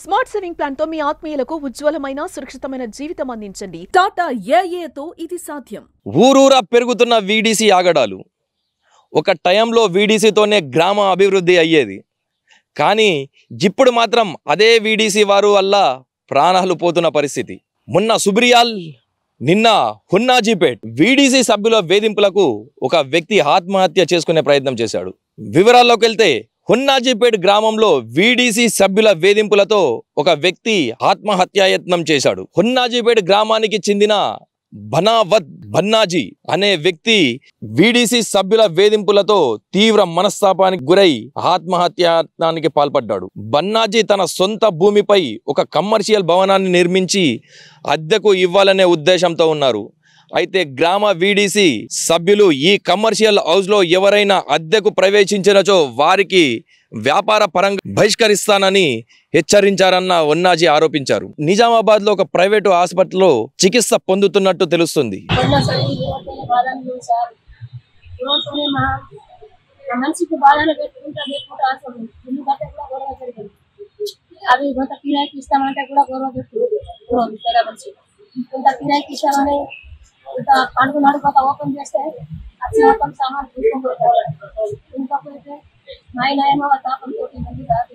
Smart saving plan తో మీ ఆత్మీయులకు ఉజ్వలమైన సురక్షితమైన జీవితం అందించండి. టాటా ఏఏతో ఇది సాధ్యం. ఊరూరా పెరుగుతున్న వీడీసీ ఆగడాలు. ఒక టైంలో వీడీసీతోనే గ్రామ అభివృద్ధి అయ్యేది. కానీ ఇప్పుడు మాత్రం అదే వీడీసీ వారు వల్ల ప్రాణాలు పోతున్న పరిస్థితి. మొన్న సుబ్రియాల్, నిన్న హున్నాజీపేట్ వీడీసీ సభ్యుల వేధింపులకు ఒక వ్యక్తి ఆత్మహత్య చేసుకునే ప్రయత్నం చేశాడు. వివరాల్లోకి వెళ్తే హున్నాజీపేట్ గ్రామంలో వీడీసీ సభ్యుల వేధింపులతో ఒక వ్యక్తి ఆత్మహత్యాయత్నం చేశాడు. హున్నాజీపేట్ గ్రామానికి చెందిన బనావత్ బన్నాజీ అనే వ్యక్తి వీడీసీ సభ్యుల వేధింపులతో తీవ్ర మనస్తాపానికి గురై ఆత్మహత్యాయత్నానికి పాల్పడ్డాడు. బన్నాజీ తన సొంత భూమిపై ఒక కమర్షియల్ భవనాన్ని నిర్మించి అద్దెకు ఇవ్వాలనే ఉద్దేశంతో ఉన్నారు. అయితే గ్రామ వీడీసీ సభ్యులు ఈ కమర్షియల్ హౌస్ లో ఎవరైనా అద్దెకు ప్రవేశించినచో వారికి వ్యాపార పరంగా బహిష్కరిస్తానని హెచ్చరించారన్న వన్నాజీ ఆరోపించారు. నిజామాబాద్ లో ఒక ప్రైవేటు హాస్పిటల్లో చికిత్స పొందుతున్నట్టు తెలుస్తుంది. పండుగ నడుకోత ఓపెన్ చేస్తే వచ్చి మొత్తం సామాన్ తీసుకొని ఇంకొకటి నాయనేమో తాపం తోటి మంది కాదు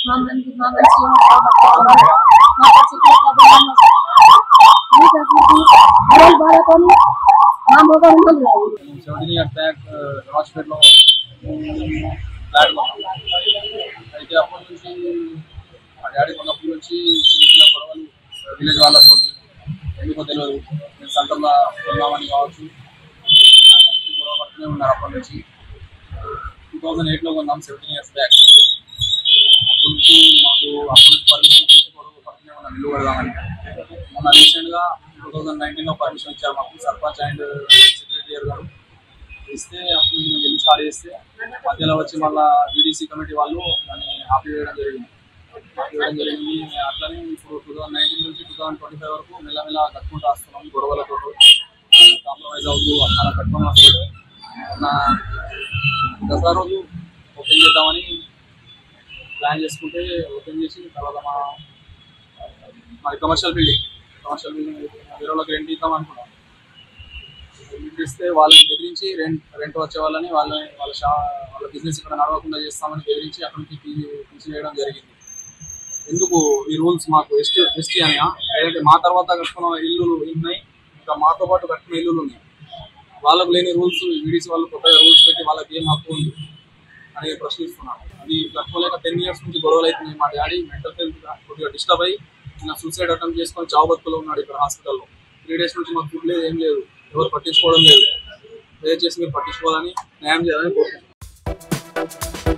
మా మంది అయితే అప్పటి నుంచి మా డాడీ కొన్నప్పటి నుంచి చిన్న గొడవలు విలేజ్ వాళ్ళతో ఎందుకో తెలియదు. నేను సెంటర్లో కొన్నామని కావచ్చు గొడవ పడుతూనే ఉన్నారు. అప్పటి నుంచి 2008లో కొన్నాం, 17 years బ్యాక్. అప్పటి నుంచి మాకు అప్పటి నుంచి పర్మిషన్ గొడవ పడుతూనే ఉన్నాం ఇల్లు కడదామని. మొన్న రీసెంట్గా 2019లో పర్మిషన్ ఇచ్చారు మాకు సర్పంచ్ అండ్ సెక్రటరీ గారు. ఇస్తే అప్పుడు మేము ఇల్లు స్టార్ట్ చేస్తే మధ్యలో వచ్చి మళ్ళీ వీడీసీ కమిటీ వాళ్ళు దాన్ని ఆపివేయడం జరిగింది. అట్లనే ఇప్పుడు 2019 నుంచి 2025 వరకు మెల్లమెల్ల కట్టుకుంటూ వస్తున్నాం. గొడవలతో కాంప్రమైజ్ అవుతూ అక్కడ కట్టుకొని వస్తుంటే నా దసరా రోజు ఓపెన్ చేద్దామని ప్లాన్ చేసుకుంటే ఓపెన్ చేసి తర్వాత మాది కమర్షియల్ బిల్డింగ్ వేరే వాళ్ళకి రెంట్ ఇద్దాం అనుకున్నాం. రెంట్ ఇస్తే వాళ్ళని బెదిరించి రెంట్ వచ్చే వాళ్ళని వాళ్ళ బిజినెస్ ఇక్కడ నడవకుండా చేస్తామని బెదిరించి అక్కడి నుంచి తీసివేయడం జరిగింది. ఎందుకు ఈ రూల్స్ మాకు ఎస్టీ అనియా లేదంటే మా తర్వాత కట్టుకున్న ఇల్లులు ఉన్నాయి, ఇంకా మాతో పాటు కట్టుకున్న ఇల్లులు ఉన్నాయి, వాళ్ళకు లేని రూల్స్ వీడీసీ వాళ్ళు కొత్తగా రూల్స్ పెట్టి వాళ్ళకి ఏం హక్కు ఉంది అని ప్రశ్నిస్తున్నాను. అది కట్టుకోలేక 10 years నుంచి గొడవలు అవుతున్నాయి. మా డాడీ మెంటల్ హెల్త్ కొద్దిగా డిస్టర్బ్ అయ్యి నా సూసైడ్ అటెంప్ట్ చేసుకొని చావు బతుకులో ఉన్నాడు ఇక్కడ హాస్పిటల్లో. 3 days నుంచి మాకు ఫుడ్ లేదు, ఏం లేదు, ఎవరు పట్టించుకోవడం లేదు. దయచేసి మీరు పట్టించుకోవాలని న్యాయం చేయాలని కోరుకుంటున్నాను.